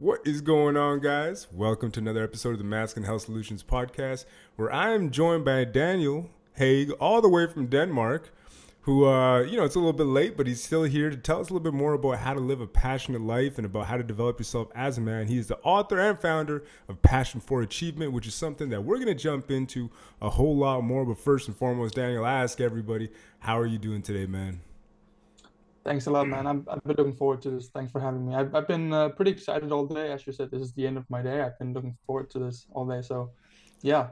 What is going on, guys? Welcome to another episode of the Mask and Health Solutions podcast, where I am joined by Daniel Hauge, all the way from Denmark, who, it's a little bit late, but he's still here to tell us a little bit more about how to live a passionate life and about how to develop yourself as a man. He is the author and founder of Passion for Achievement, which is something that we're going to jump into a whole lot more. But first and foremost, Daniel, I ask everybody, how are you doing today, man? Thanks a lot, man. I've been looking forward to this. Thanks for having me. I've been pretty excited all day. As you said, this is the end of my day. I've been looking forward to this all day. So, yeah,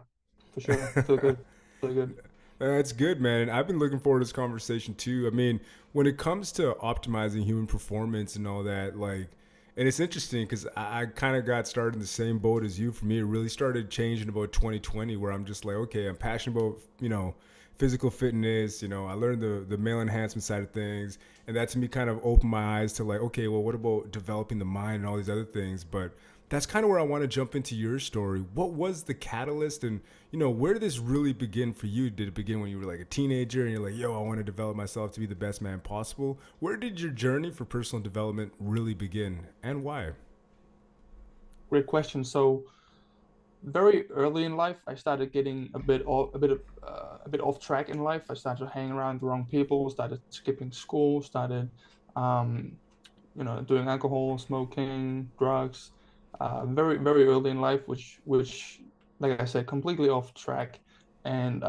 for sure. Feel good. Feel good. That's good, man. I've been looking forward to this conversation too. I mean, when it comes to optimizing human performance and all that, and it's interesting because I kind of got started in the same boat as you. For me, it really started changing about 2020, where I'm just like, okay, I'm passionate about, physical fitness. I learned the male enhancement side of things, and that to me kind of opened my eyes to like, okay, well, what about developing the mind and all these other things? But that's kind of where I want to jump into your story. What was the catalyst, and where did this really begin for you? Did it begin when you were like a teenager and you're like, yo, I want to develop myself to be the best man possible? Where did your journey for personal development really begin, and why? Great question. So, very early in life, I started getting a bit off track in life. I started hanging around the wrong people. Started skipping school. Started, um, doing alcohol, smoking, drugs, very early in life, which, like I said, completely off track, and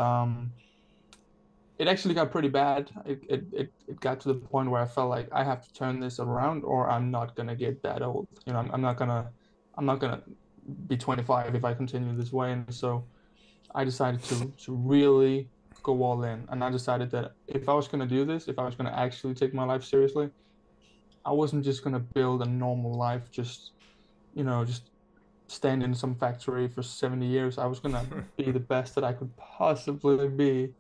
it actually got pretty bad. It got to the point where I felt like I have to turn this around, or I'm not gonna get that old. I'm not gonna be 25 if I continue this way, and so I decided to really go all in, and I decided that if I was gonna do this, if I was gonna actually take my life seriously, I wasn't just gonna build a normal life, just stand in some factory for 70 years. I was gonna be the best that I could possibly be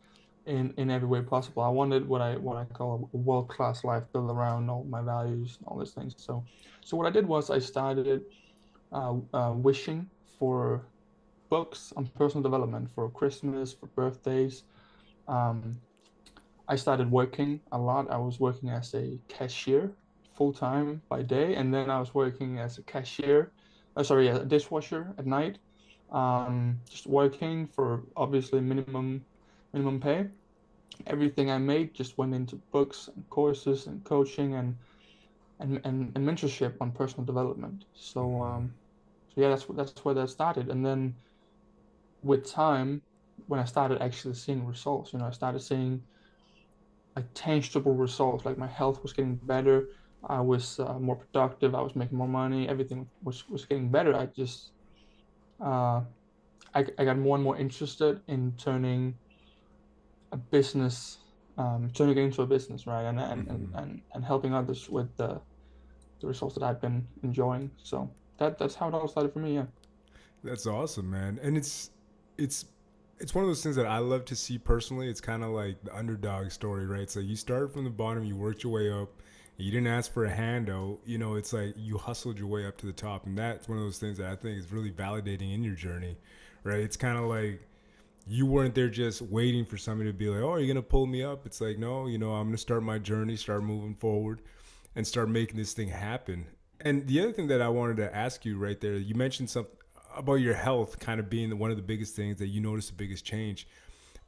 in every way possible. I wanted what I call a world-class life built around all my values and all these things. So what I did was I started wishing for books on personal development for Christmas, for birthdays. Um, I started working a lot. I was working as a cashier full time by day, and then I was working as a cashier, sorry, a dishwasher at night. Just working for obviously minimum pay. Everything I made just went into books and courses and coaching and mentorship on personal development. So yeah, that's where that started. And then with time, when I started actually seeing results, I started seeing like tangible results. Like my health was getting better. I was more productive. I was making more money. Everything was getting better. Uh, I got more and more interested in a business, turning it into a business, right? And helping others with the results that I've been enjoying. So that's how it all started for me. Yeah. That's awesome, man. And it's it's one of those things that I love to see personally. It's kind of like the underdog story, right? So you started from the bottom, you worked your way up, you didn't ask for a handout. It's like you hustled your way up to the top, and that's one of those things that I think is really validating in your journey, right? It's kind of like you weren't there just waiting for somebody to be like, "Oh, you're gonna pull me up." It's like, no, I'm gonna start my journey, start moving forward, and start making this thing happen. And the other thing that I wanted to ask you right there, you mentioned something about your health kind of being one of the biggest things that you noticed the biggest change.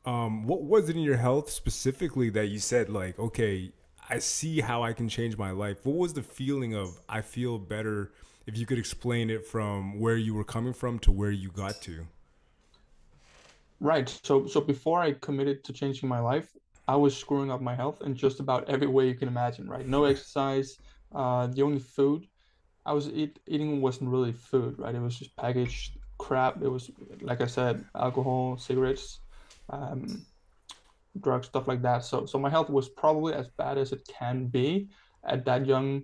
What was it in your health specifically that you said like, okay, I see how I can change my life? What was the feeling of I feel better? If you could explain it from where you were coming from to where you got to. Right. So before I committed to changing my life, I was screwing up my health in just about every way you can imagine, right? No exercise. The only food eating wasn't really food, right? It was just packaged crap. It was, like I said, alcohol, cigarettes, um, drugs, stuff like that. So my health was probably as bad as it can be at that young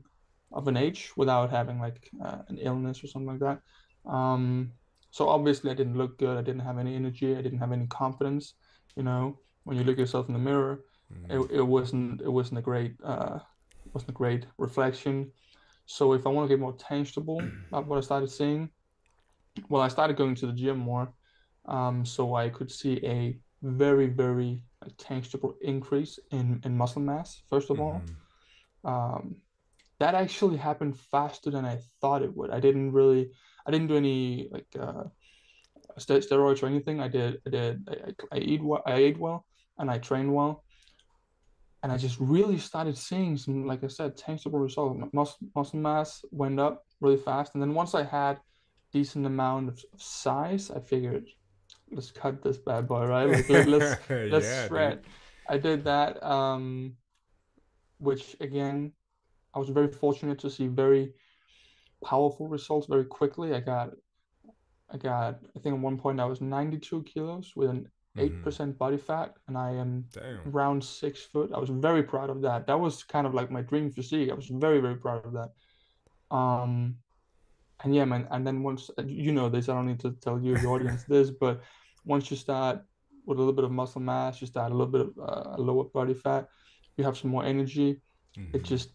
of an age without having like an illness or something like that. Um, so obviously I didn't look good. I didn't have any energy. I didn't have any confidence. When you look yourself in the mirror, it wasn't a great reflection. So if I want to get more tangible about what I started seeing, well, I started going to the gym more, so I could see a very, very tangible increase in muscle mass, first of all. Mm-hmm. Um, that actually happened faster than I thought it would. I didn't do any like steroids or anything. I eat well, I ate well, and I trained well, and I just really started seeing some, like I said, tangible results. Muscle mass went up really fast, and then once I had decent amount of size, I figured, let's cut this bad boy, right? Like let's Yeah, dude. shred. I did that, which again, I was very fortunate to see very powerful results very quickly. I think at one point I was 92 kilos with an Hmm. 8% body fat, and I am Damn. around 6 foot. I was very proud of that. That was kind of like my dream physique. I was very, very proud of that. Um, and yeah, man, and then once you know this, I don't need to tell you, the audience, this, but once you start with a little bit of muscle mass, you start a little bit of lower body fat, you have some more energy. It Hmm. just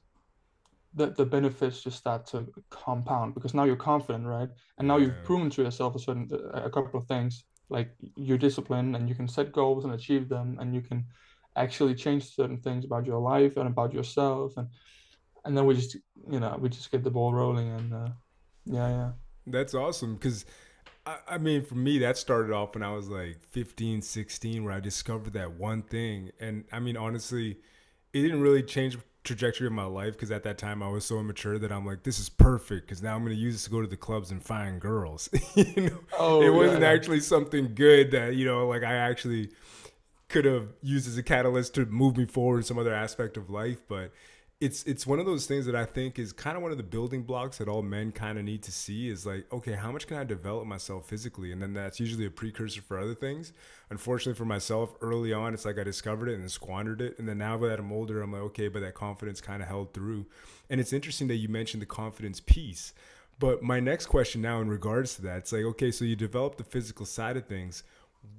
the benefits just start to compound because now you're confident, right? And now you've Yeah. proven to yourself a couple of things, like you're disciplined and you can set goals and achieve them, and you can actually change certain things about your life and about yourself, and then we just get the ball rolling, and yeah, yeah. That's awesome because I mean, for me, that started off when I was like 15, 16, where I discovered that one thing. And I mean, honestly, it didn't really change the trajectory of my life because at that time I was so immature that I'm like, this is perfect because now I'm going to use this to go to the clubs and find girls. It Oh yeah, wasn't yeah. actually something good that, like I actually could have used as a catalyst to move me forward in some other aspect of life. But it's one of those things that I think is kind of one of the building blocks that all men kind of need to see is like, okay, how much can I develop myself physically? And then that's usually a precursor for other things. Unfortunately for myself, early on, it's like I discovered it and then squandered it. And then now that I'm older, I'm like, okay, but that confidence kind of held through. And it's interesting that you mentioned the confidence piece. But my next question now in regards to that, it's like, okay, so you develop the physical side of things.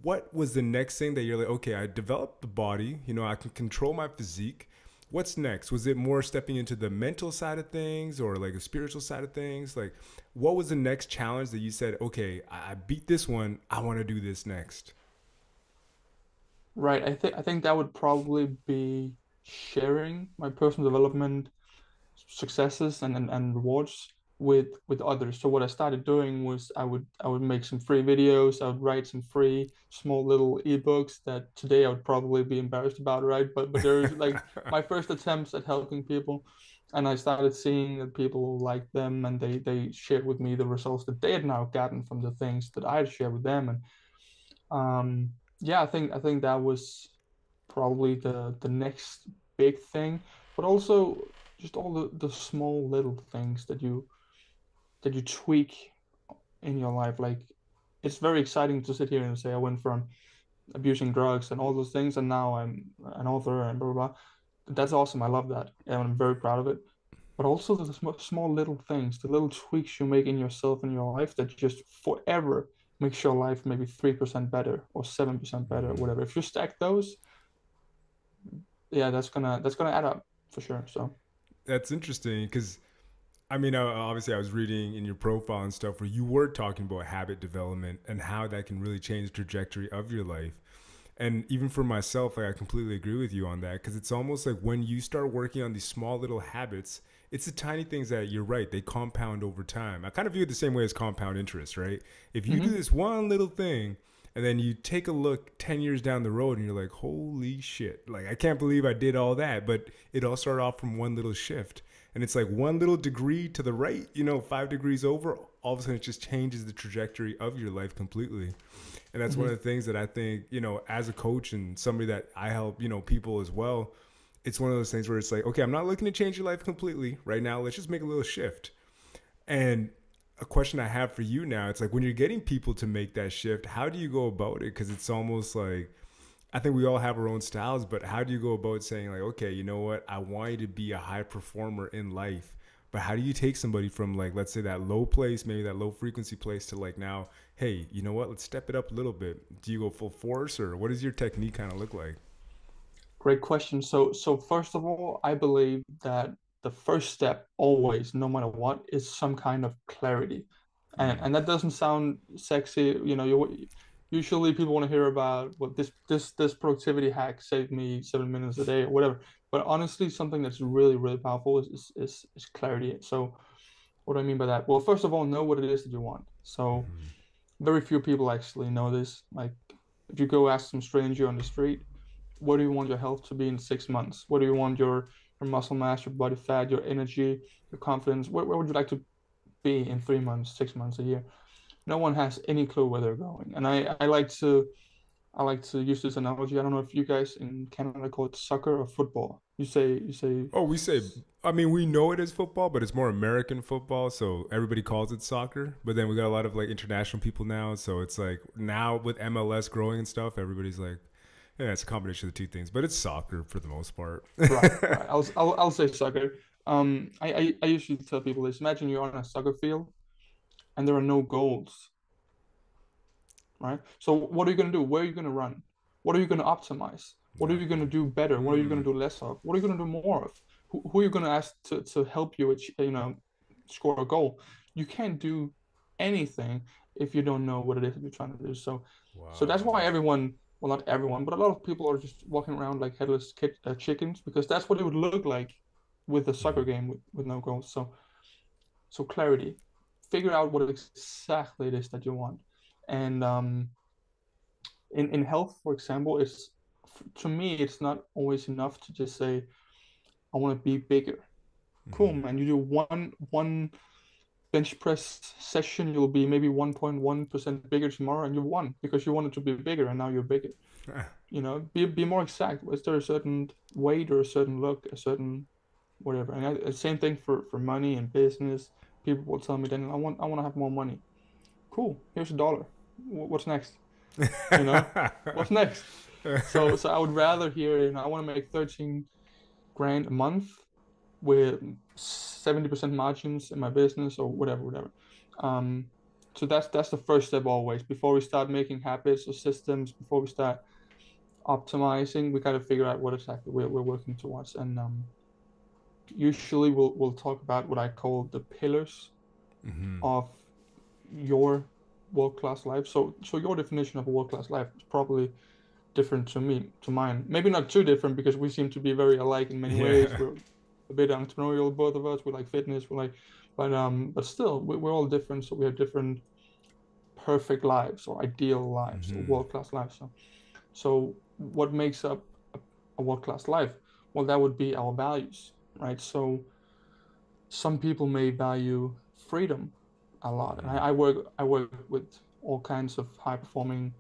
What was the next thing that you're like, okay, I developed the body, I can control my physique. What's next? Was it more stepping into the mental side of things or like a spiritual side of things? Like, what was the next challenge that you said, okay, I beat this one, I want to do this next? Right. I think that would probably be sharing my personal development successes and rewards with others. So what I started doing was I would make some free videos, I would write some free small little ebooks that today I would probably be embarrassed about, right? But there's like my first attempts at helping people, and I started seeing that people liked them, and they shared with me the results that they had now gotten from the things that I had shared with them. And yeah, I think that was probably the next big thing, but also just all the small little things that you tweak in your life. Like it's very exciting to sit here and say I went from abusing drugs and all those things, and now I'm an author and blah blah blah. That's awesome. I love that, and I'm very proud of it. But also the small little things, the little tweaks you make in yourself and your life that just forever makes your life maybe 3% better or 7% better, or Mm-hmm. whatever. If you stack those, yeah, that's gonna add up for sure. So That's interesting because I mean, obviously, I was reading in your profile and stuff where you were talking about habit development and how that can really change the trajectory of your life. And even for myself, like I completely agree with you on that because it's almost like when you start working on these small little habits, it's the tiny things that you're right, they compound over time. I kind of view it the same way as compound interest, right? If you do hmm this one little thing and then you take a look 10 years down the road and you're like, holy shit, like I can't believe I did all that. But it all started off from one little shift. And it's like one little degree to the right, 5 degrees over, all of a sudden it just changes the trajectory of your life completely. And that's one of hmm the things that I think, as a coach and somebody that I help, people as well, it's one of those things where it's like, okay, I'm not looking to change your life completely right now. Let's just make a little shift. And a question I have for you now, it's like when you're getting people to make that shift, how do you go about it? Because it's almost like, I think we all have our own styles, but how do you go about saying like, okay, you know what? I want you to be a high performer in life. But how do you take somebody from like, let's say that low place, maybe that low frequency place to like now, hey, you know what? Let's step it up a little bit. Do you go full force or what does your technique kind of look like? Great question. So first of all, I believe that the first step always, no matter what, is some kind of clarity. And Mm. and that doesn't sound sexy. You Usually people want to hear about what this productivity hack saved me 7 minutes a day or whatever. But honestly, something that's really, really powerful is clarity. So what do I mean by that? Well, first of all, know what it is that you want. So Mm-hmm. very few people actually know this. Like if you go ask some stranger on the street, what do you want your health to be in 6 months? What do you want your muscle mass, your body fat, your energy, your confidence? Where would you like to be in 3 months, 6 months, a year? No one has any clue where they're going. And I like to use this analogy. I don't know if you guys in Canada call it soccer or football. You say Oh, we say. I mean, we know it is football, but it's more American football, so everybody calls it soccer. But then we got a lot of like international people now, so it's like now with MLS growing and stuff, everybody's like, yeah, it's a combination of the two things, but it's soccer for the most part. right, right. I'll say soccer. I usually tell people this. Imagine you're on a soccer field and there are no goals, right? So what are you going to do? Where are you going to run? What are you going to optimize? What are you going to Exactly. do better? What are you going Mm. to do less of? What are you going to do more of? Who are you going to ask to help you, score a goal? You can't do anything if you don't know what it is that you're trying to do. So that's why Wow. everyone, well, not everyone, but a lot of people are just walking around like headless chickens because that's what it would look like with a soccer Mm-hmm. game with no goals. So clarity, figure out what exactly it is that you want, and in health, for example, to me it's not always enough to just say I want to be bigger. Cool, Mm-hmm. man. You do one bench press session, you'll be maybe 1.1% bigger tomorrow, and you won because you wanted to be bigger, and now you're bigger. Be more exact. Is there a certain weight or a certain look, a certain whatever? And same thing for money and business. People will tell me, Daniel, I want to have more money. Cool. Here's a dollar. What's next? You know, what's next? So I would rather hear, I want to make 13 grand a month with 70% margins in my business or whatever, whatever. Um, so that's the first step always. Before we start making habits or systems, before we start optimizing, we got to figure out what exactly we're working towards. And usually we'll talk about what I call the pillars Mm-hmm. of your world-class life. So your definition of a world-class life is probably different to mine. Maybe not too different because we seem to be very alike in many ways. Yeah. We're a bit entrepreneurial, both of us. We like fitness. But still, we're all different. So we have different perfect lives or ideal lives or Mm-hmm. world-class lives. So what makes up a world-class life? Well, that would be our values, right? So some people may value freedom a lot, and Mm-hmm. I work with all kinds of high-performing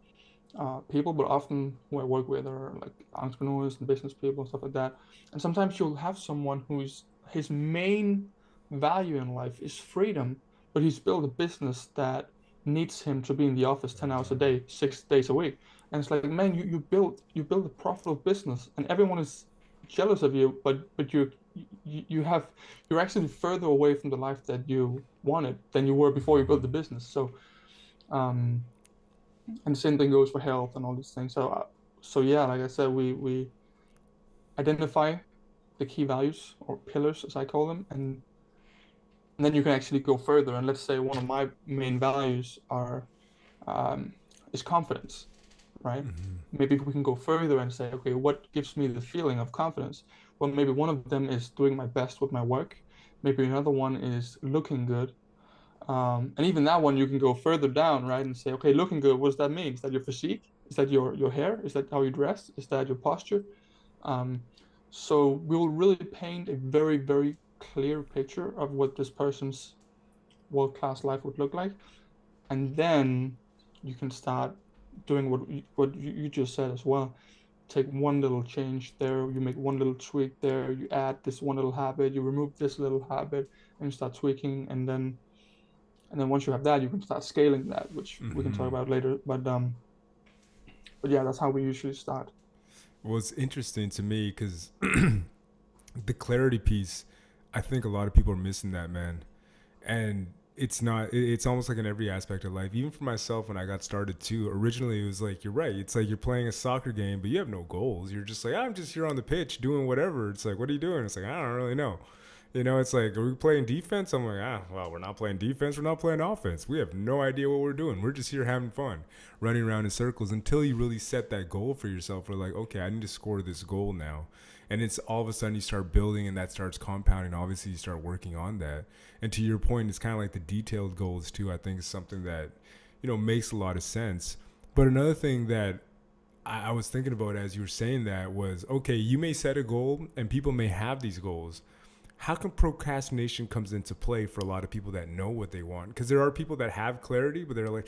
people, but often who I work with are like entrepreneurs and business people and stuff like that. And sometimes you'll have someone who's his main value in life is freedom, but he's built a business that needs him to be in the office 10 hours a day, 6 days a week. And it's like, man, you build a profitable business and everyone is jealous of you, but you're actually further away from the life that you wanted than you were before you built the business. Um, and the same thing goes for health and all these things. So yeah, like I said, we identify the key values or pillars, as I call them, and then you can actually go further. And let's say one of my main values are um, is confidence, right? Mm-hmm. Maybe we can go further and say, okay, what gives me the feeling of confidence? Well, maybe one of them is doing my best with my work. Maybe another one is looking good. And even that one, you can go further down, right, and say, okay, looking good, what does that mean? Is that your physique? Is that your hair? Is that how you dress? Is that your posture? Um, so we will really paint a very, very clear picture of what this person's world-class life would look like, and then you can start doing what you just said as well. Take one little change there, you make one little tweak there, you add this one little habit, you remove this little habit, and you start tweaking, and then once you have that, you can start scaling that, which we can talk Mm-hmm. about later. But yeah, that's how we usually start. Well, it's interesting to me because the clarity piece, I think a lot of people are missing that, man. And it's not, it's almost like in every aspect of life. Even for myself, when I got started too, originally it was like, you're right. It's like you're playing a soccer game, but you have no goals. You're just like, I'm just here on the pitch doing whatever. It's like, what are you doing? It's like, I don't really know. It's like, are we playing defense? I'm like, well, we're not playing defense. We're not playing offense. We have no idea what we're doing. We're just here having fun, running around in circles until you really set that goal for yourself. We're like, okay, I need to score this goal now. And it's all of a sudden you start building and that starts compounding. Obviously, you start working on that. And to your point, it's kind of like the detailed goals, too. I think is something that, makes a lot of sense. But another thing that I was thinking about as you were saying that was, okay, you may set a goal and people may have these goals. How come procrastination comes into play for a lot of people that know what they want? Because there are people that have clarity, but they're like,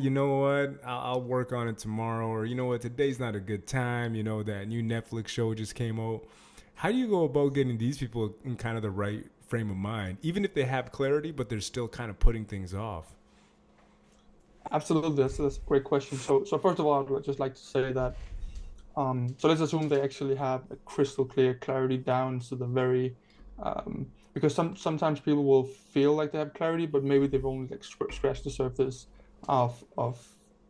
you know what? I'll work on it tomorrow. Or, you know what? Today's not a good time. That new Netflix show just came out. How do you go about getting these people in kind of the right frame of mind, even if they have clarity, but they're still kind of putting things off? Absolutely, that's a great question. So first of all, I'd just like to say that so let's assume they actually have a crystal clear clarity down to the very because sometimes people will feel like they have clarity, but maybe they've only like scratched the surface of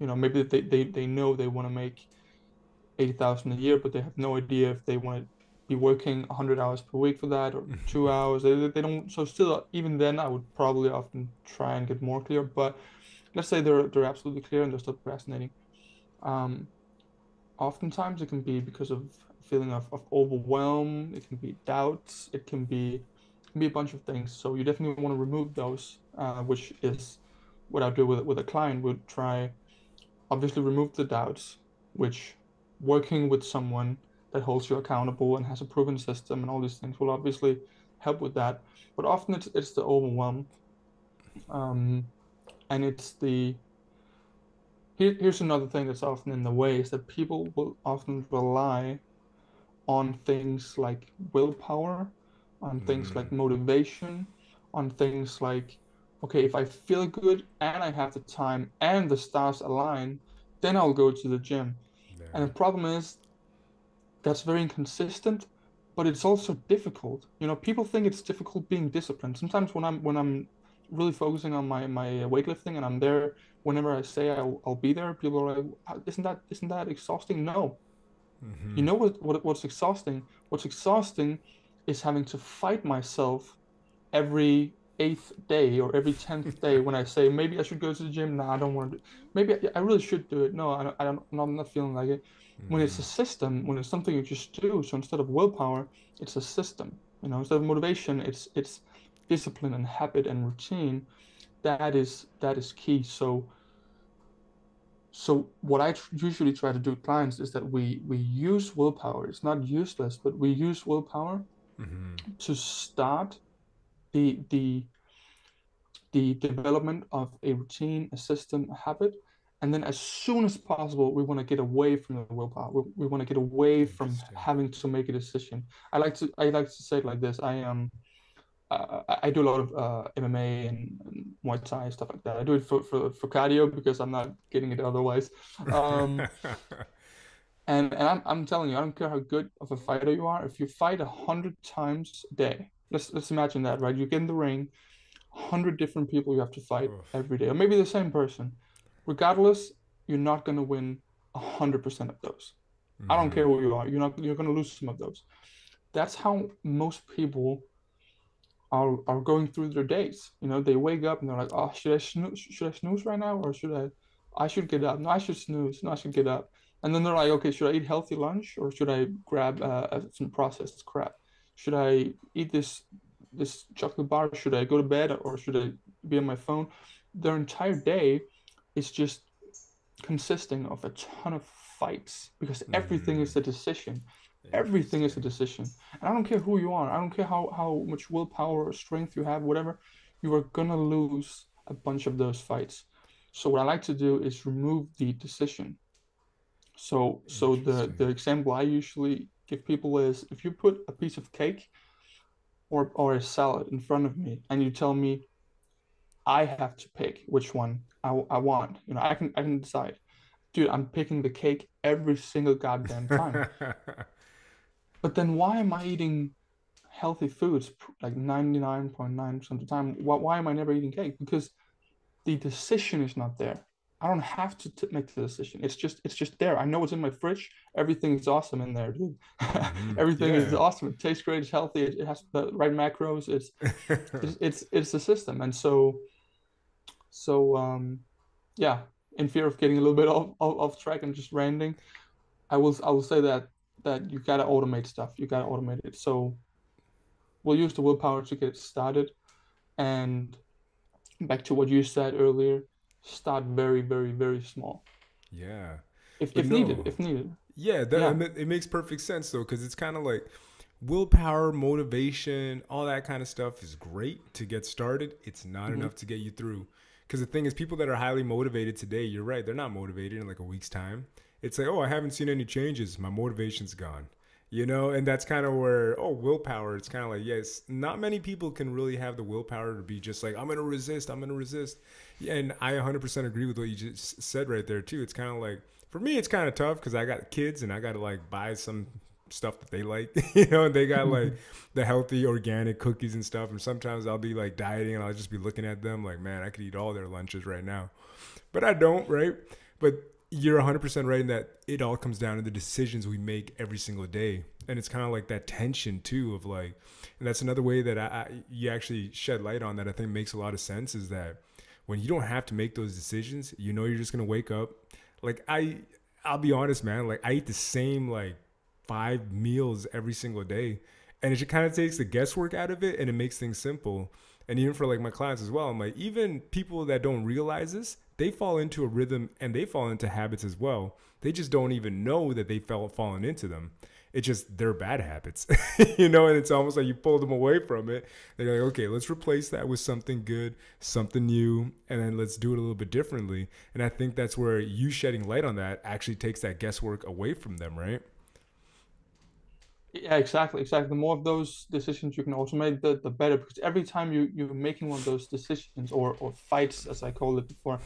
maybe they know they want to make 80,000 a year, but they have no idea if they want to be working 100 hours per week for that or 2 hours. They don't. So still, even then, I would probably often try and get more clear. But let's say they're absolutely clear and they're still procrastinating. Um, Oftentimes it can be because of a feeling of overwhelm, it can be doubts, it can be a bunch of things. So you definitely want to remove those, which is what I do with a client. Would try obviously remove the doubts, which working with someone that holds you accountable and has a proven system and all these things will obviously help with that. But often it's the overwhelm, um, and it's the here's another thing that's often in the way is that people will often rely on things like willpower, on things like Mm, motivation, on things like, okay, if I feel good and I have the time and the stars align, then I'll go to the gym. And yeah. the problem is that's very inconsistent, but it's also difficult. People think it's difficult being disciplined. Sometimes when I'm really focusing on my weightlifting and I'm there whenever I say I'll be there, people are like, Isn't that exhausting?" No, you Mm-hmm. know what's exhausting? What's exhausting is having to fight myself every eighth day or every 10th day when I say maybe I should go to the gym. No, I don't want to. Maybe I really should do it. No, I'm not feeling like it. When it's Mm-hmm. a system, when it's something you just do. So instead of willpower, it's a system. Instead of motivation, it's discipline and habit and routine. That is key. So what I usually try to do with clients is that we use willpower. It's not useless, but we use willpower Mm-hmm. to start the the development of a routine, a system, a habit, and then as soon as possible, we want to get away from the willpower. We want to get away from Interesting. having to make a decision. I like to say it like this. I do a lot of MMA and Muay Thai stuff like that. I do it for cardio because I'm not getting it otherwise. Um, and I'm telling you, I don't care how good of a fighter you are. If you fight 100 times a day, let's imagine that, right? You get in the ring, 100 different people you have to fight Oof. every day, or maybe the same person. Regardless, you're not going to win 100% of those. I don't Mm-hmm. care who you are. You're going to lose some of those. That's how most people are going through their days. They wake up and they're like, "Oh, should I snooze right now, or I should get up? No, I should snooze. No, I should get up." And then they're like, "Okay, should I eat healthy lunch or should I grab some processed crap? Should I eat this chocolate bar? Should I go to bed or should I be on my phone?" Their entire day is just consisting of a ton of fights because everything Mm-hmm. is a decision. Everything is a Interesting. decision. And I don't care who you are. I don't care how much willpower or strength you have, whatever, you are gonna lose a bunch of those fights. So what I like to do is remove the decision. So the Interesting. example I usually give people is if you put a piece of cake or a salad in front of me and you tell me I have to pick which one I want, I can decide. Dude, I'm picking the cake every single goddamn time. But then why am I eating healthy foods like 99.9% of the time? Why am I never eating cake? Because the decision is not there. I don't have to make the decision. It's just there. I know it's in my fridge. Everything is awesome in there, dude. Everything is Yeah. awesome. It tastes great. It's healthy. It has the right macros. It's the system. And so yeah. In fear of getting a little bit off track and just ranting, I will say that you gotta automate stuff. You gotta automate it. So we'll use the willpower to get it started. And back to what you said earlier, start very, very, very small. Yeah. If But if needed, no. if needed. Yeah, Yeah. it makes perfect sense though, because it's kind of like willpower, motivation, all that kind of stuff is great to get started. It's not Hmm. enough to get you through. Because the thing is, people that are highly motivated today, you're right, they're not motivated in like a week's time. It's like, oh, I haven't seen any changes. My motivation's gone. You know, and that's kind of where, oh, willpower, it's kind of like, yes, not many people can really have the willpower to be just like, I'm going to resist, I'm going to resist. Yeah, and I 100% agree with what you just said right there, too. It's kind of like, for me, it's kind of tough because I got kids and I got to like buy some stuff that they like, you know, and they got like the healthy organic cookies and stuff. And sometimes I'll be like dieting and I'll just be looking at them like, man, I could eat all their lunches right now. But I don't, right? But you're 100% right in that it all comes down to the decisions we make every single day. And it's kind of like that tension too of like, and that's another way that you actually shed light on that I think makes a lot of sense is that when you don't have to make those decisions, you know, you're just going to wake up. Like I'll be honest, man, like I eat the same like 5 meals every single day. And it just kind of takes the guesswork out of it and it makes things simple. And even for like my clients as well, I'm like, even people that don't realize this, they fall into a rhythm and they fall into habits as well. They just don't even know that they fallen into them. It's just they're bad habits, you know, and it's almost like you pull them away from it. They're like, okay, let's replace that with something good, something new, and then let's do it a little bit differently. And I think that's where you shedding light on that actually takes that guesswork away from them, right? Yeah, exactly, exactly. The more of those decisions you can automate, the better. Because every time you're making one of those decisions or fights, as I called it before,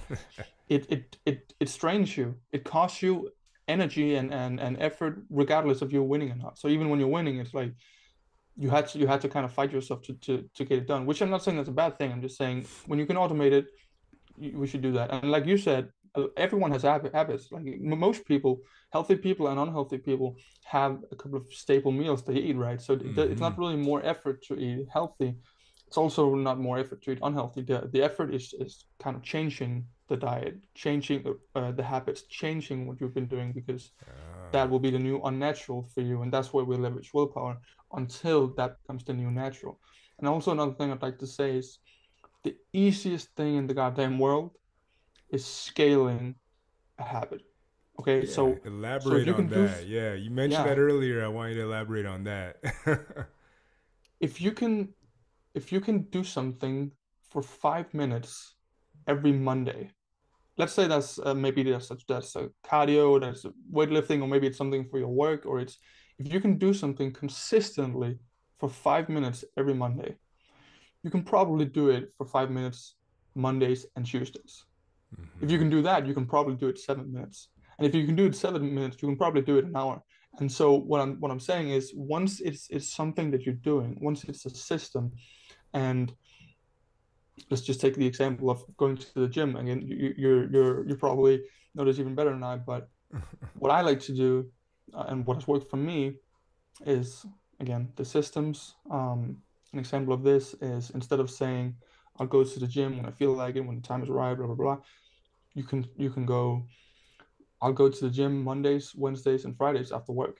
it strains you. It costs you energy and effort, regardless of you're winning or not. So even when you're winning, it's like you had to kind of fight yourself to get it done. Which I'm not saying that's a bad thing. I'm just saying when you can automate it, we should do that. And like you said, everyone has habits. Like most people, healthy people and unhealthy people, have a couple of staple meals they eat, right? So it's Mm-hmm. not really more effort to eat healthy. It's also not more effort to eat unhealthy. The effort is kind of changing the diet, changing the habits, changing what you've been doing because Ah, that will be the new unnatural for you, and that's where we leverage willpower until that becomes the new natural. And also another thing I'd like to say is the easiest thing in the goddamn world is scaling a habit. Okay, yeah, so if elaborate you on can do, that. Yeah, you mentioned yeah, that earlier. I want you to elaborate on that. if you can if you can do something for 5 minutes every Monday, let's say that's maybe that's a cardio, that's weightlifting, or maybe it's something for your work, or it's if you can do something consistently for 5 minutes every Monday, you can probably do it for 5 minutes Mondays and Tuesdays. If you Mm-hmm. can do that, you can probably do it 7 minutes. And if you can do it 7 minutes, you can probably do it an hour. And so what I'm saying is once it's something that you're doing, once it's a system, and let's just take the example of going to the gym. Again, you probably know this even better than I, but what I like to do and what has worked for me is again the systems. An example of this is instead of saying I'll go to the gym when I feel like it, when the time is right, blah blah blah. You can go I'll go to the gym Mondays, Wednesdays, and Fridays after work,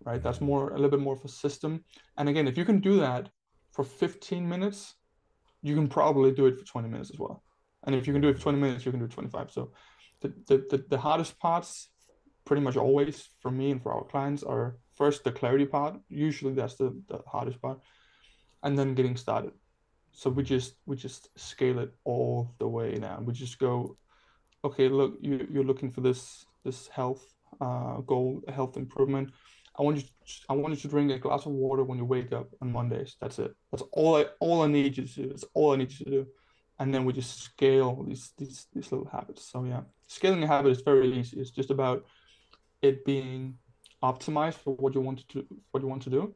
right? That's Mm-hmm. more a little bit more of a system. And again, if you can do that for 15 minutes, you can probably do it for 20 minutes as well. And if you can do it for Mm-hmm. 20 minutes, you can do it 25. So the hardest parts, pretty much always for me and for our clients, are first the clarity part. Usually that's the hardest part, and then getting started. So we just scale it all the way now. We just go okay, look, you're looking for this health goal, health improvement. I want you to drink a glass of water when you wake up on Mondays. That's it. That's all I need you to do. That's all I need you to do. And then we just scale these little habits. So yeah, scaling a habit is very easy. It's just about it being optimized for what you want to do,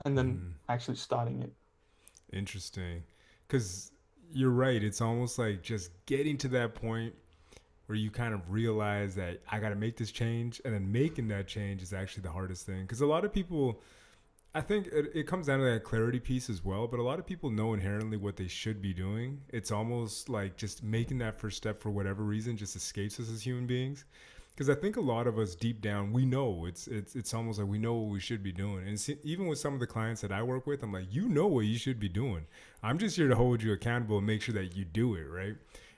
and then Mm-hmm. actually starting it. Interesting. Because you're right. It's almost like just getting to that point where you kind of realize that I got to make this change, and then making that change is actually the hardest thing. Because a lot of people, I think it comes down to that clarity piece as well, but a lot of people know inherently what they should be doing. It's almost like just making that first step for whatever reason just escapes us as human beings. Because I think a lot of us deep down we know it's almost like we know what we should be doing. And even with some of the clients that I work with, I'm like, you know what you should be doing. I'm just here to hold you accountable and make sure that you do it right.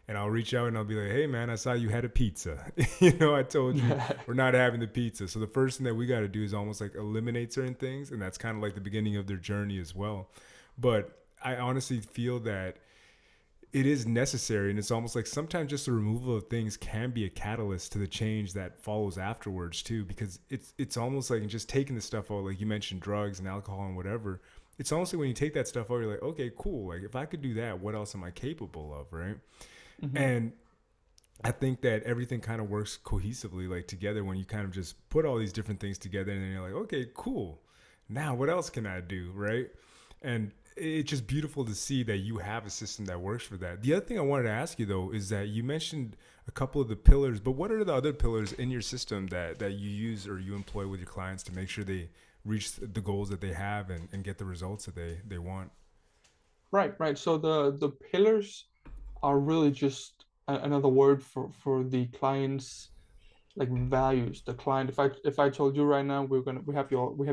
And I'll reach out and I'll be like, hey man, I saw you had a pizza. I told you Yeah. we're not having the pizza. So the first thing that we got to do is almost like eliminate certain things, and that's kind of like the beginning of their journey as well. But I honestly feel that it is necessary, and it's almost like sometimes just the removal of things can be a catalyst to the change that follows afterwards too, because it's almost like just taking the stuff out, like you mentioned drugs and alcohol and whatever. It's almost like when you take that stuff out, you're like, okay, cool, like if I could do that, what else am I capable of, right? Hmm. And I think that everything kind of works cohesively, like together, when you kind of just put all these different things together, and then you're like, okay, cool. Now, what else can I do, right? And it's just beautiful to see that you have a system that works for that. The other thing I wanted to ask you though is that you mentioned a couple of the pillars, but what are the other pillars in your system that you use or you employ with your clients to make sure they reach the goals that they have and get the results that they want? Right, right. So the pillars are really just another word for the client's like values. The client, if I told you right now we have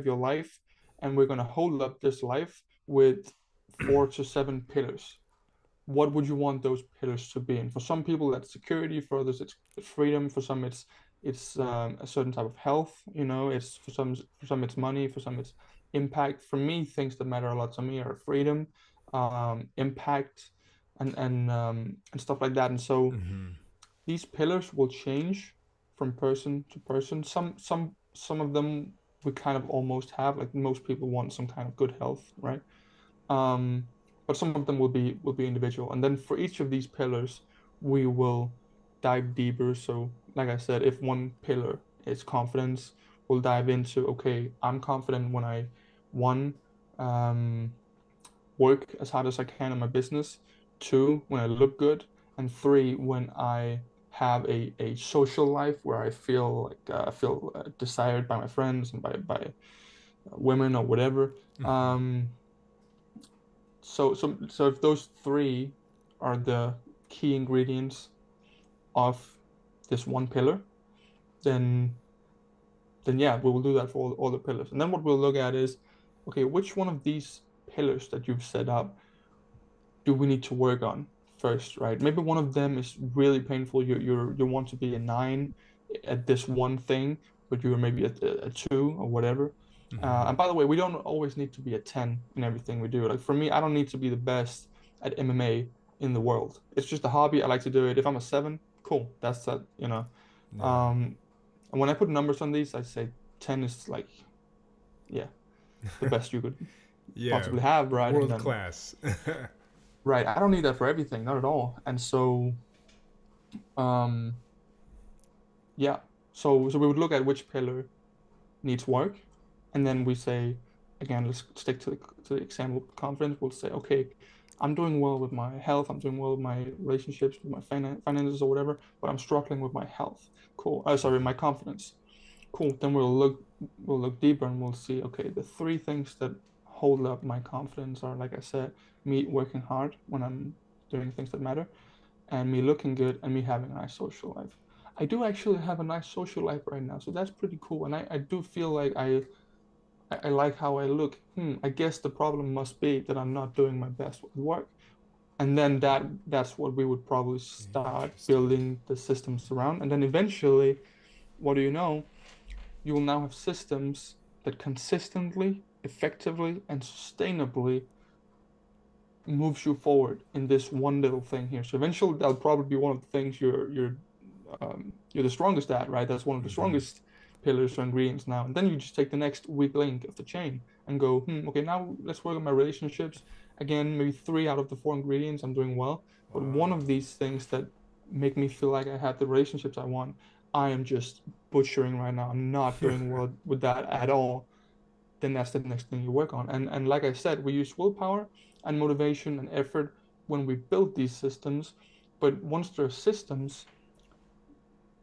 your life, and we're gonna hold up this life with 4 to 7 pillars. What would you want those pillars to be? And for some people, that's security. For others, it's freedom. For some, it's a certain type of health. It's for some it's money. For some, it's impact. For me, things that matter a lot to me are freedom, impact, and stuff like that. And so Mm-hmm. these pillars will change from person to person. Some of them we kind of almost have. Like most people want some kind of good health, right? Um, but some of them will be individual. And then for each of these pillars, we will dive deeper. So, like I said, if one pillar is confidence, we'll dive into, okay, I'm confident when I, one, um, work as hard as I can in my business, two, when I look good, and three, when I have a social life where I feel desired by my friends and by women or whatever. Mm-hmm. So if those three are the key ingredients of this one pillar, then then yeah, we will do that for all the pillars. And then what we'll look at is, okay, which one of these pillars that you've set up do we need to work on first, right? Maybe one of them is really painful. You want to be a 9 at this one thing, but you're maybe a 2 or whatever. Mm-hmm. And by the way, we don't always need to be a 10 in everything we do. Like for me, I don't need to be the best at MMA in the world. It's just a hobby. I like to do it. If I'm a 7, cool. That's that. Yeah. Um, and when I put numbers on these, I say 10 is like, yeah, the best you could Yeah. possibly have, right? And World then class. right, I don't need that for everything, not at all. And so, um, yeah. So we would look at which pillar needs work, and then we say, again, let's stick to the example of confidence. We'll say, okay, I'm doing well with my health. I'm doing well with my relationships, with my finances or whatever, but I'm struggling with my health. Cool. Sorry, my confidence. Cool. Then we'll look deeper and we'll see, okay, the three things that hold up my confidence are, like I said, me working hard when I'm doing things that matter, and me looking good, and me having a nice social life. I do actually have a nice social life right now, so that's pretty cool. And I do feel like I like how I look. I guess the problem must be that I'm not doing my best with work. And then that's what we would probably start Interesting. building the systems around. And then eventually, what do you know? You will now have systems that consistently, effectively, and sustainably moves you forward in this one little thing here. So eventually that'll probably be one of the things you're the strongest at, right? That's one of the Mm-hmm. strongest pillars or ingredients now. And then you just take the next weak link of the chain and go, okay, now let's work on my relationships. Again, maybe 3 out of the 4 ingredients I'm doing well, but one Wow. of these things that make me feel like I have the relationships I want, I am just butchering right now. I'm not doing well with that at all. Then that's the next thing you work on. And like I said, we use willpower and motivation and effort when we build these systems. But once there are systems,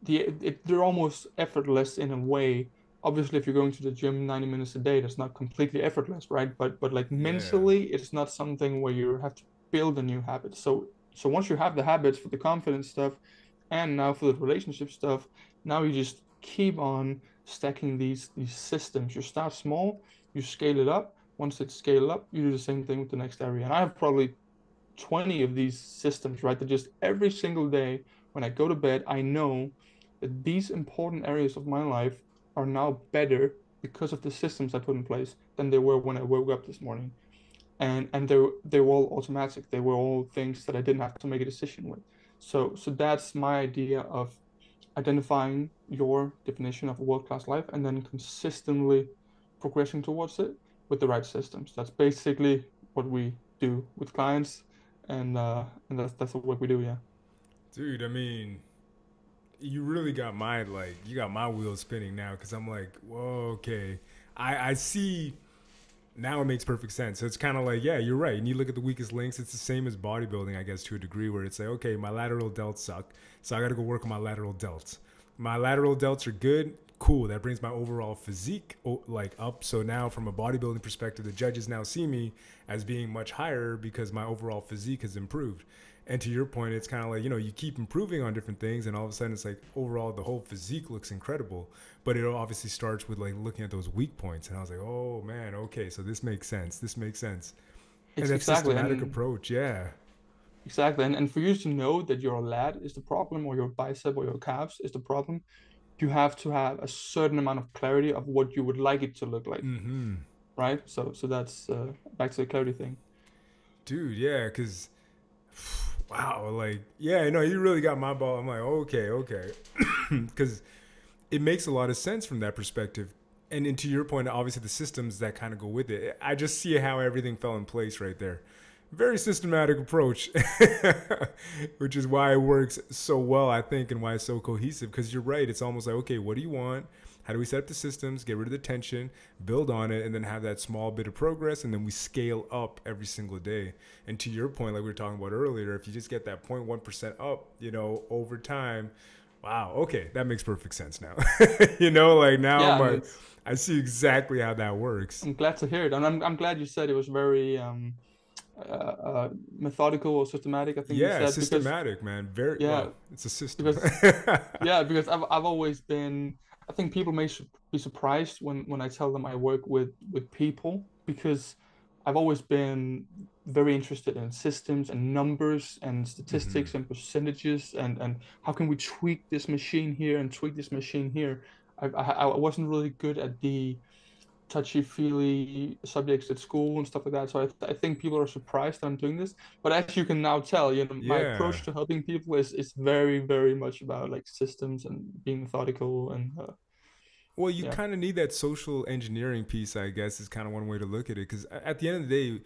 they're almost effortless in a way. Obviously, if you're going to the gym 90 minutes a day, that's not completely effortless, right? But like Yeah. mentally, it's not something where you have to build a new habit. So once you have the habits for the confidence stuff, and now for the relationship stuff, now you just keep on stacking these systems. You start small, you scale it up. Once it's scaled up, you do the same thing with the next area. And I have probably 20 of these systems, right? That just every single day when I go to bed, I know that these important areas of my life are now better because of the systems I put in place than they were when I woke up this morning. And they were all automatic. They were all things that I didn't have to make a decision with. So that's my idea of identifying your definition of a world-class life and then consistently progressing towards it with the right systems. That's basically what we do with clients, and that's the work we do. Yeah. Dude, I mean, you really got my like you got my wheels spinning now because I'm like, whoa, okay. I see now it makes perfect sense. So it's kind of like, yeah, you're right. And you look at the weakest links, it's the same as bodybuilding, I guess, to a degree, where it's like, okay, my lateral delts suck, so I got to go work on my lateral delts. My lateral delts are good, cool. That brings my overall physique like up. So now, from a bodybuilding perspective, the judges now see me as being much higher because my overall physique has improved. And to your point, it's kind of like, you keep improving on different things, and all of a sudden, it's like overall the whole physique looks incredible. But it obviously starts with like looking at those weak points, and I was like, oh man, okay, so this makes sense. This makes sense. And It's that exactly systematic and approach, yeah. exactly and for you to know that your lat is the problem or your bicep or your calves is the problem, you have to have a certain amount of clarity of what you would like it to look like, Mm-hmm. right? So that's back to the clarity thing. Dude, yeah, because wow, like, yeah, no, you really got my ball. I'm like, okay, okay. Because it makes a lot of sense from that perspective. And to your point, obviously the systems that kind of go with it. I just see how everything fell in place right there. Very systematic approach, which is why it works so well, I think, and why it's so cohesive. Because you're right, it's almost like, okay, what do you want? How do we set up the systems, get rid of the tension, build on it, and then have that small bit of progress, and then we scale up every single day. And to your point, like we were talking about earlier, if you just get that 0.1% up, over time, wow, okay, that makes perfect sense now. Like now I'm Yeah, and like, it's I see exactly how that works. I'm glad to hear it, and I'm glad you said it was very methodical or systematic. I think you Yeah, said because systematic, man. Very yeah, well. It's a system. because yeah, because I've always been. I think people may be surprised when I tell them I work with people because I've always been very interested in systems and numbers and Mm-hmm. statistics and percentages and how can we tweak this machine here and tweak this machine here. I wasn't really good at the touchy-feely subjects at school and stuff like that. So I think people are surprised that I'm doing this. But as you can now tell, my Yeah. approach to helping people is very, very much about like systems and being methodical and Well, you yeah. kind of need that social engineering piece, I guess, is kind of one way to look at it. Because at the end of the day,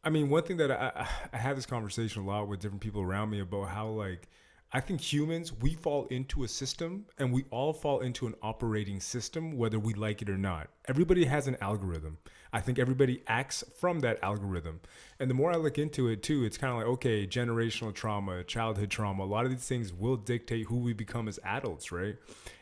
I mean, one thing that I have this conversation a lot with different people around me about how, like, I think humans, we fall into a system and we all fall into an operating system, whether we like it or not. Everybody has an algorithm. I think everybody acts from that algorithm. And the more I look into it, too, it's kind of like, okay, generational trauma, childhood trauma, a lot of these things will dictate who we become as adults, right?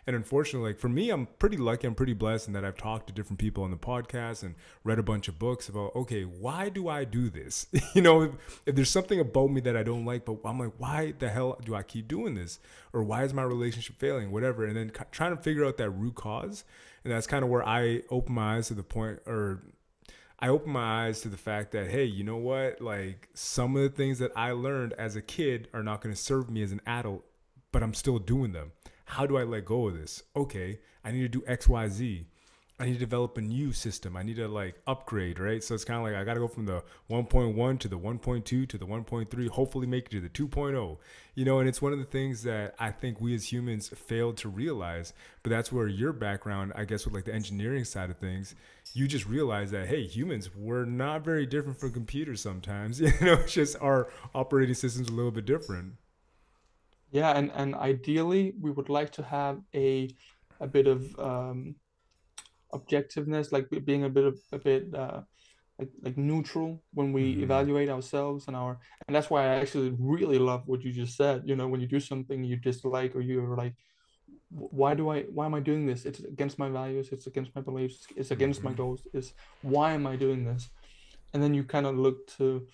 And unfortunately, like for me, I'm pretty lucky, I'm pretty blessed in that I've talked to different people on the podcast and read a bunch of books about, okay, why do I do this? If there's something about me that I don't like, but I'm like, why the hell do I keep doing this? Or why is my relationship failing? Whatever. And then trying to figure out that root cause. And that's kind of where I open my eyes to the point, or I opened my eyes to the fact that, hey, you know what? Like some of the things that I learned as a kid are not going to serve me as an adult, but I'm still doing them. How do I let go of this? Okay, I need to do X, Y, Z. I need to develop a new system. I need to like upgrade, right? So it's kind of like I got to go from the 1.1 to the 1.2 to the 1.3, hopefully make it to the 2.0. And it's one of the things that I think we as humans failed to realize. But that's where your background, I guess, with like the engineering side of things, you just realize that, hey, humans, we're not very different from computers sometimes. It's just our operating system's a little bit different. Yeah, and ideally we would like to have a bit of objectiveness, like being a bit like neutral when we Mm-hmm. evaluate ourselves and that's why I actually really love what you just said. When you do something you dislike or you're like why am I doing this? It's against my values, it's against my beliefs, it's against my goals. Is Why am I doing this? And then you kind of look to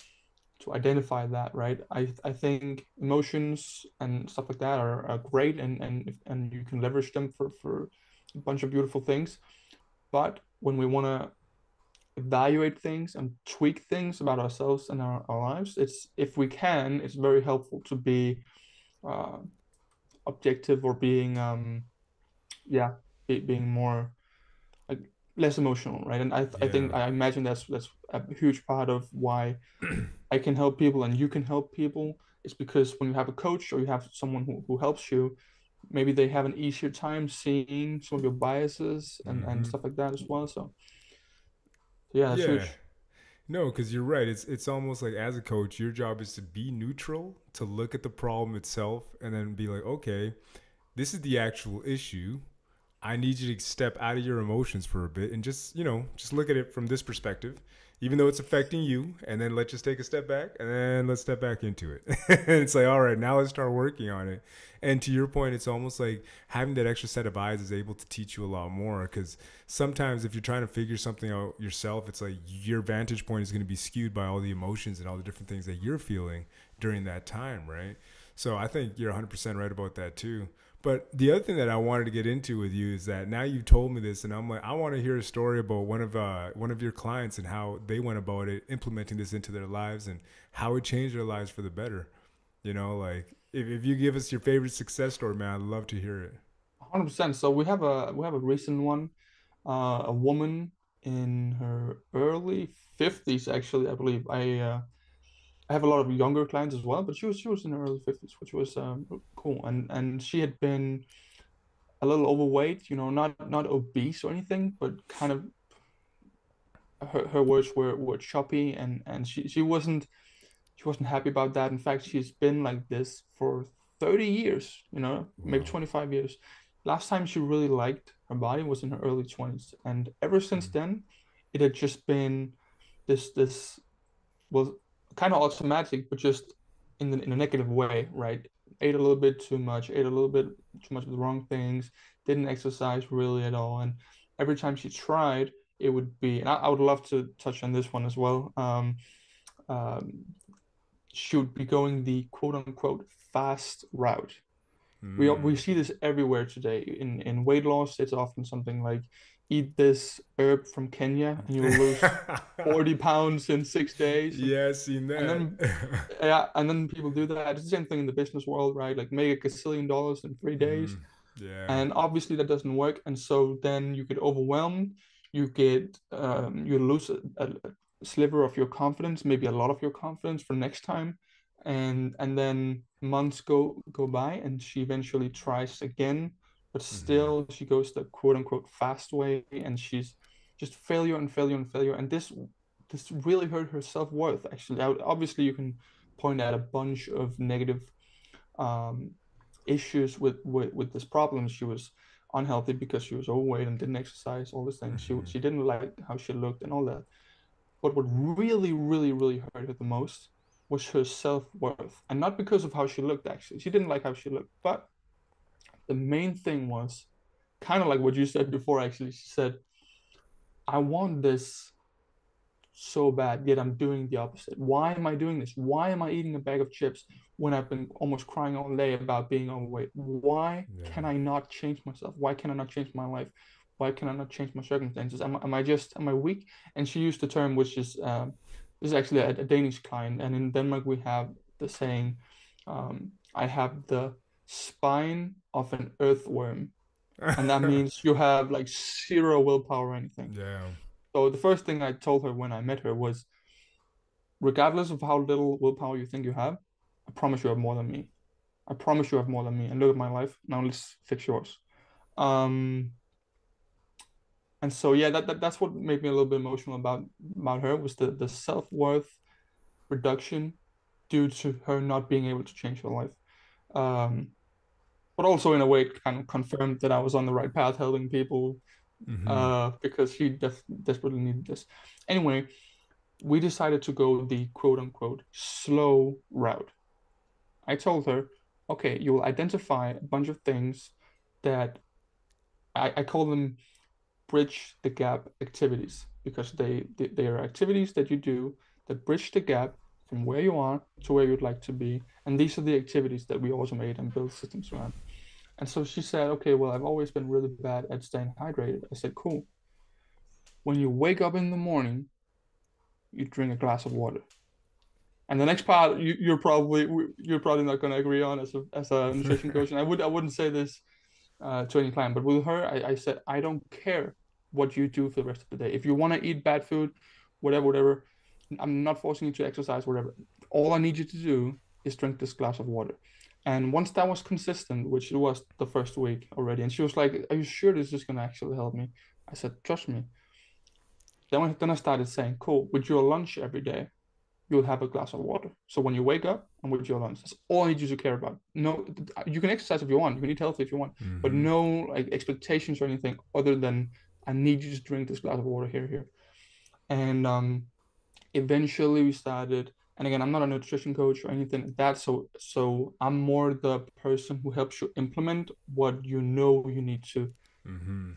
identify that, right? I think emotions and stuff like that are great, and you can leverage them for a bunch of beautiful things. But when we want to evaluate things and tweak things about ourselves and our lives, it's if we can, it's very helpful to be uh, objective, or being yeah, being more like less emotional, right? And I think Yeah. I imagine that's a huge part of why I can help people and you can help people. Is because when you have a coach or you have someone who helps you, maybe they have an easier time seeing some of your biases and Hmm. stuff like that as well. So yeah, that's Yeah. huge. No, because you're right. It's almost like as a coach, your job is to be neutral, to look at the problem itself, and then be like, okay, this is the actual issue. I need you to step out of your emotions for a bit and just, just look at it from this perspective, even though it's affecting you. And then let's just take a step back and then let's step back into it. And it's like, all right, now let's start working on it. And to your point, it's almost like having that extra set of eyes is able to teach you a lot more. Because sometimes if you're trying to figure something out yourself, it's like your vantage point is going to be skewed by all the emotions and all the different things that you're feeling during that time, right? So I think you're 100% right about that too. But the other thing that I wanted to get into with you is that now you've told me this, and I'm like, I want to hear a story about one of your clients and how they went about it, implementing this into their lives, and how it changed their lives for the better. Like if you give us your favorite success story, man, I'd love to hear it. 100%. So we have a recent one, a woman in her early 50s, actually, I believe. I have a lot of younger clients as well, but she was in her early 50s, which was cool. And she had been a little overweight, not obese or anything, but kind of her words were choppy, and she wasn't happy about that. In fact, she's been like this for 30 years, maybe Wow. 25 years. Last time she really liked her body was in her early 20s, and ever since Mm. then, it had just been this was kind of automatic, but just in a negative way, right? Ate a little bit too much, ate a little bit too much of the wrong things, didn't exercise really at all. And every time she tried, it would be, and I would love to touch on this one as well. Um, she would be going the quote unquote fast route. We Mm. see this everywhere today. In weight loss, it's often something like eat this herb from Kenya and you will lose 40 pounds in 6 days. Yeah, I seen And that. then yeah, and then people do that. It's the same thing in the business world, right? Like make a gazillion dollars in 3 days. Mm. Yeah. And obviously that doesn't work. And so then you get overwhelmed, you lose a sliver of your confidence, maybe a lot of your confidence for next time. And then months go by and she eventually tries again, but Mm-hmm. still she goes the quote unquote fast way, and she's just failure and failure and failure. And this really hurt her self-worth, actually. Obviously you can point out a bunch of negative um, issues with this problem. She was unhealthy because she was overweight and didn't exercise, all these things. She Mm-hmm. she didn't like how she looked and all that. But what really, really, really hurt her the most was her self-worth. And not because of how she looked, actually. She didn't like how she looked. But the main thing was kind of like what you said before, actually. She said, I want this so bad, yet I'm doing the opposite. Why am I doing this? Why am I eating a bag of chips when I've been almost crying all day about being overweight? Why can Yeah. I not change myself? Why can I not change my life? Why can I not change my circumstances? Am I weak? And she used the term, which is this is actually a Danish client, and in Denmark we have the saying, I have the spine of an earthworm, and that means you have like zero willpower or anything. Yeah. So the first thing I told her when I met her was, regardless of how little willpower you think you have, I promise you have more than me. I promise you have more than me. And look at my life. Now let's fix yours. Um, and so yeah, that's what made me a little bit emotional about her, was the self-worth reduction due to her not being able to change her life. Um, but also in a way it kind of confirmed that I was on the right path helping people, Mm-hmm. because she desperately needed this. Anyway, we decided to go the quote unquote slow route. I told her, okay, you will identify a bunch of things that I call them bridge the gap activities because they are activities that you do that bridge the gap from where you are to where you'd like to be. And these are the activities that we automate and build systems around. And so she said, okay, well, I've always been really bad at staying hydrated. I said, cool. When you wake up in the morning, you drink a glass of water. And the next part, you're probably not going to agree on as a nutrition coach. And I wouldn't say this to any client, but with her, I said I don't care what you do for the rest of the day. If you want to eat bad food, whatever, I'm not forcing you to exercise, whatever. All I need you to do is drink this glass of water. And once that was consistent, which it was the first week already, and she was like, "Are you sure this is gonna actually help me?" I said, "Trust me." Then I started saying, "Cool. With your lunch every day, you'll have a glass of water. So when you wake up and with your lunch, that's all I need you to care about. No, you can exercise if you want, you can eat healthy if you want, but Mm-hmm. no like expectations or anything other than I need you to drink this glass of water here." And eventually we started. And again, I'm not a nutrition coach or anything like that. So I'm more the person who helps you implement what you know you need to Mm-hmm.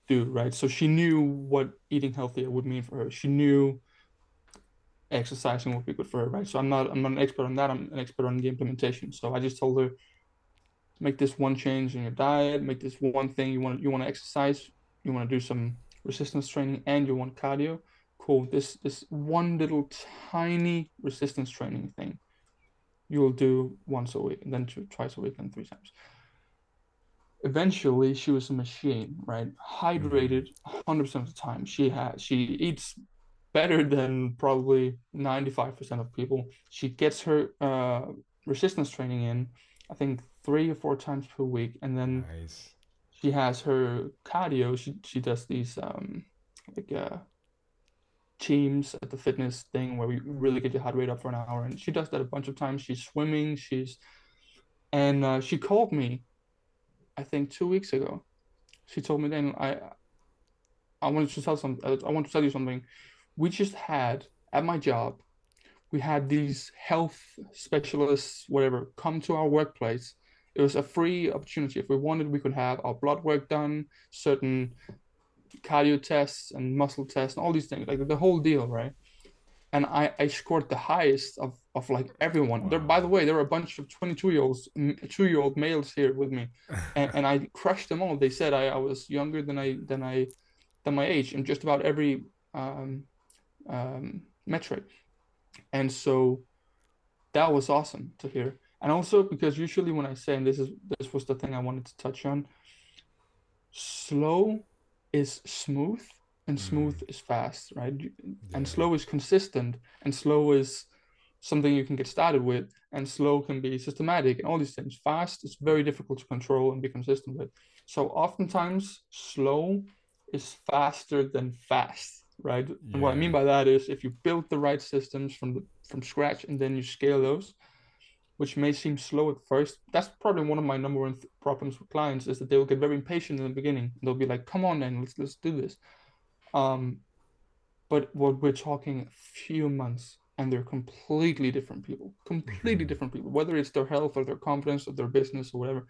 do, right? So she knew what eating healthier would mean for her. She knew exercising would be good for her, right? So I'm not an expert on that. I'm an expert on the implementation. So I just told her make this one change in your diet, make this one thing you want to exercise, you want to do some resistance training, and you want cardio. Cool. This one little tiny resistance training thing you'll do once a week, and then twice a week, and three times. Eventually, she was a machine, right? Mm-hmm. Hydrated 100% of the time. She eats better than probably 95% of people. She gets her resistance training in, I think 3 or 4 times per week, and then Nice. she has her cardio. She does these like teams at the fitness thing where we really get your heart rate up for an hour, and she does that a bunch of times. She's swimming. She called me, I think 2 weeks ago. She told me, then I want to tell you something. We just had at my job, we had these health specialists, whatever, come to our workplace. It was a free opportunity. If we wanted, we could have our blood work done, certain cardio tests and muscle tests, and all these things, like the whole deal, right? And I scored the highest of like everyone. There, by the Wow. way, there were a bunch of 2-year-old males here with me, and I crushed them all. They said I was younger than my age in just about every um, metric, and so that was awesome to hear. And also because usually when I say, and this was the thing I wanted to touch on, slow is smooth and Mm. smooth is fast, right? And Yeah. slow is consistent and slow is something you can get started with, and slow can be systematic and all these things. Fast is very difficult to control and be consistent with. So oftentimes slow is faster than fast, right? And what I mean Yeah. by that is if you build the right systems from scratch and then you scale those, which may seem slow at first. That's probably one of my number one problems with clients is that they will get very impatient in the beginning. They'll be like, "Come on, then let's do this." Um, but what we're talking a few months, and they're completely Mm-hmm. different people. Whether it's their health or their confidence or their business or whatever.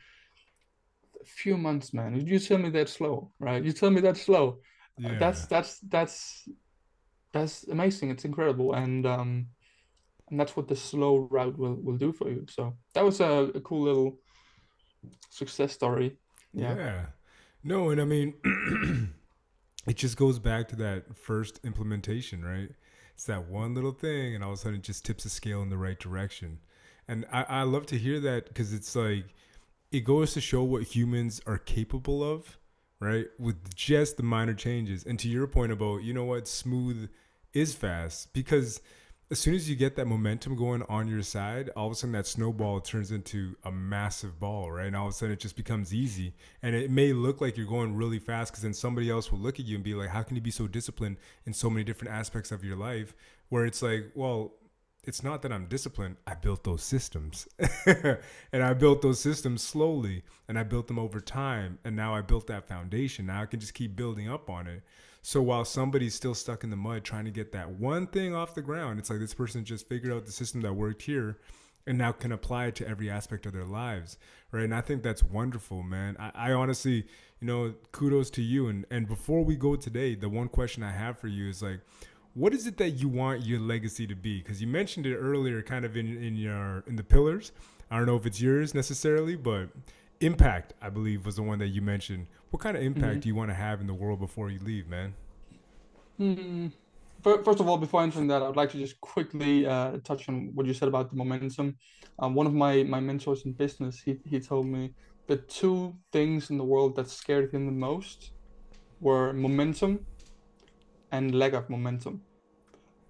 A few months, man. You tell me that's slow, right? You tell me that's slow. Yeah. That's amazing. It's incredible, and that's what the slow route will do for you. So that was a cool little success story. Yeah. Yeah. No, and I mean, it just goes back to that first implementation, right? It's that one little thing, and all of a sudden it just tips the scale in the right direction. And I love to hear that because it's like, it goes to show what humans are capable of, right? With just the minor changes. And to your point about, you know what, smooth is fast because as soon as you get that momentum going on your side, all of a sudden that snowball turns into a massive ball, right? And all of a sudden it just becomes easy. And it may look like you're going really fast because then somebody else will look at you and be like, how can you be so disciplined in so many different aspects of your life? Where it's like, well, it's not that I'm disciplined. I built those systems. And I built those systems slowly and I built them over time. And now I built that foundation. Now I can just keep building up on it. So while somebody's still stuck in the mud trying to get that one thing off the ground, it's like this person just figured out the system that worked here. and now can apply it to every aspect of their lives, right? And I think that's wonderful, man. I honestly, kudos to you. And before we go today, the one question I have for you is like, what is it that you want your legacy to be? Because you mentioned it earlier, kind of in the pillars. I don't know if it's yours necessarily, but impact, I believe, was the one that you mentioned. What kind of impact Hmm. do you want to have in the world before you leave, man? Hmm. First of all, before answering that, I would like to just quickly touch on what you said about the momentum. One of my mentors in business, he told me the two things in the world that scared him the most were momentum and lack of momentum.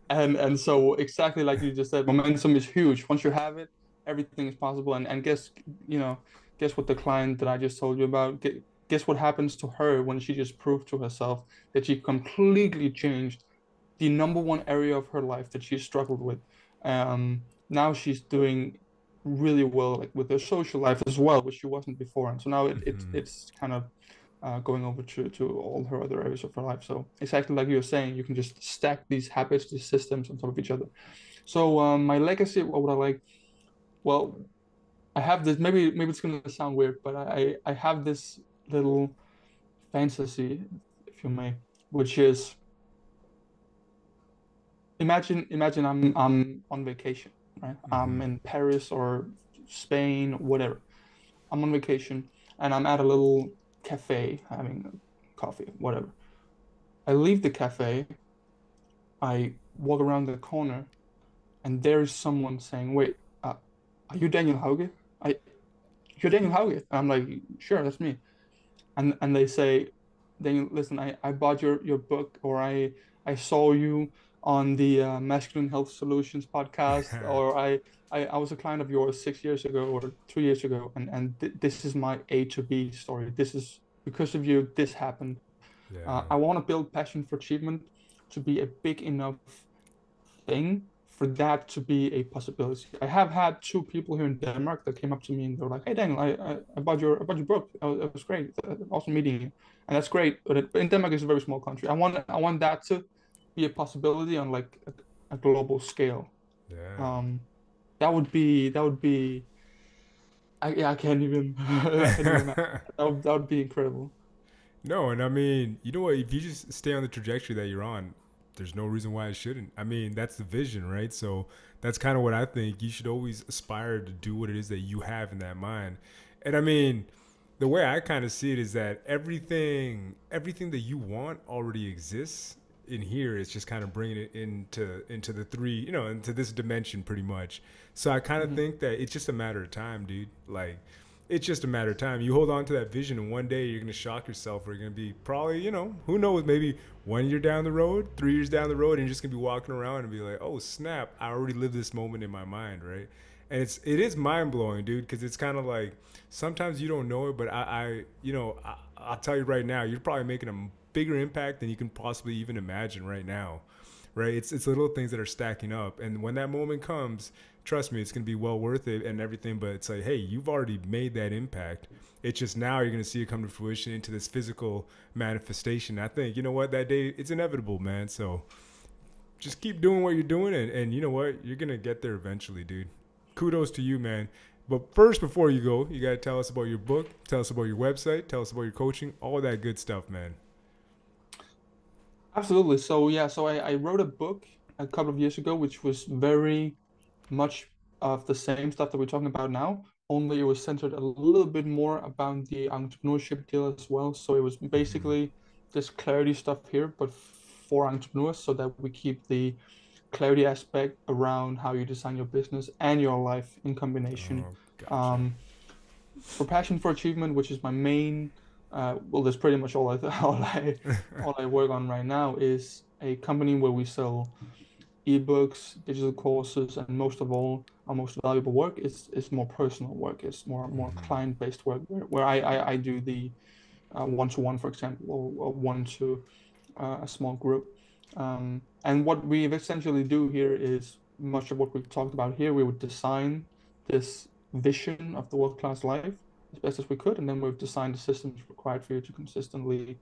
And so exactly like you just said, momentum is huge. Once you have it, everything is possible. And you know, guess what the client that I just told you about, guess what happens to her when she just proved to herself that she completely changed the number one area of her life that she struggled with. Now she's doing really well, like with her social life as well, which she wasn't before. And so now Mm-hmm. it's kind of going over to all her other areas of her life. So exactly like you were saying, you can just stack these habits, these systems on top of each other. So my legacy, what would I like? Well, I have this. Maybe it's gonna sound weird, but I have this little fantasy, if you may, which is imagine I'm on vacation, right? I'm Mm-hmm. in Paris or Spain, whatever. I'm on vacation and I'm at a little cafe having coffee, whatever. I leave the cafe, I walk around the corner, and there's someone saying, "Wait, are you Daniel Hauge? I, you're Daniel Hauge?" And I'm like, "Sure, that's me." And they say, "Daniel, listen, I bought your book, or I saw you on the Masculine Health Solutions podcast, or I was a client of yours 6 years ago or 2 years ago, and th this is my A to B story. This is because of you. This happened. Yeah. I want to build passion for achievement to be a big enough thing for that to be a possibility. I have had two people here in Denmark that came up to me and they were like, "Hey Daniel, I bought your book. It was great. Awesome meeting you." And that's great. But in Denmark is a very small country. I want that to be a possibility on like a global scale. Yeah. Um, that would be I can't even I can't even imagine. That would be incredible. No, and I mean, you know what? If you just stay on the trajectory that you're on, there's no reason why it shouldn't. I mean, that's the vision, right? So that's kind of what I think. You should always aspire to do what it is that you have in that mind. And I mean, the way I kind of see it is that everything that you want already exists in here. It's just kind of bringing it into the three, into this dimension pretty much. So I kind of Mhm. think that it's just a matter of time, dude. Like it's just a matter of time. You hold on to that vision, and one day you're gonna shock yourself. Or you're gonna be probably, who knows, maybe 1 year down the road, 3 years down the road, and you're just gonna be walking around and be like, oh snap, I already lived this moment in my mind, right? And it is mind blowing, dude, because it's kind of like sometimes you don't know it, but I'll tell you right now, you're probably making a bigger impact than you can possibly even imagine right now, right? It's little things that are stacking up, and when that moment comes, trust me, it's gonna be well worth it and everything. But it's like, hey, you've already made that impact. It's just now you're gonna see it come to fruition into this physical manifestation. I think you know what that day it's inevitable, man. So just keep doing what you're doing, and you know what, you're gonna get there eventually, dude. Kudos to you, man. But first, before you go, you gotta tell us about your book, tell us about your website, tell us about your coaching, all that good stuff, man. Absolutely. So yeah, so I wrote a book a couple of years ago, which was very much of the same stuff that we're talking about now, only it was centered a little bit more about the entrepreneurship deal as well. So it was Mm-hmm. basically this clarity stuff here, but for entrepreneurs, so that we keep the clarity aspect around how you design your business and your life in combination. Oh, gotcha. Um, for passion for achievement, which is my main, well, that's pretty much all I all I work on right now is a company where we sell ebooks, digital courses, and most of all, our most valuable work is more personal work. It's more Mm-hmm. client-based work where I do the one-to-one, for example, or one to a small group. And what we essentially do here is much of what we've talked about here. We would design this vision of the world-class life as best as we could, and then we've designed the systems required for you to consistently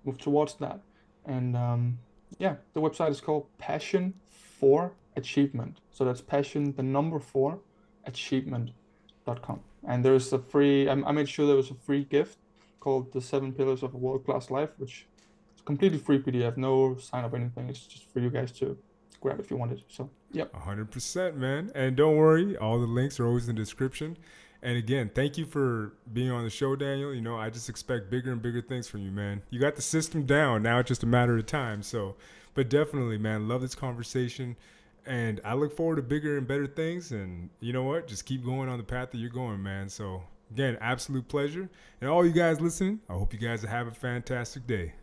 move towards that. And yeah, the website is called Passion for Achievement. So that's passion, the number four, achievement.com. And there's a free, I made sure there was a free gift called The 7 Pillars of a World-Class Life, which is a completely free PDF, no sign up or anything. It's just for you guys to grab if you wanted. So, yep. 100%, man. And don't worry, all the links are always in the description. And again, thank you for being on the show, Daniel. You know, I just expect bigger and bigger things from you, man. You got the system down. Now it's just a matter of time. So, but definitely, man, love this conversation. And I look forward to bigger and better things. And you know what? Just keep going on the path that you're going, man. So, again, absolute pleasure. And all you guys listening, I hope you guys have a fantastic day.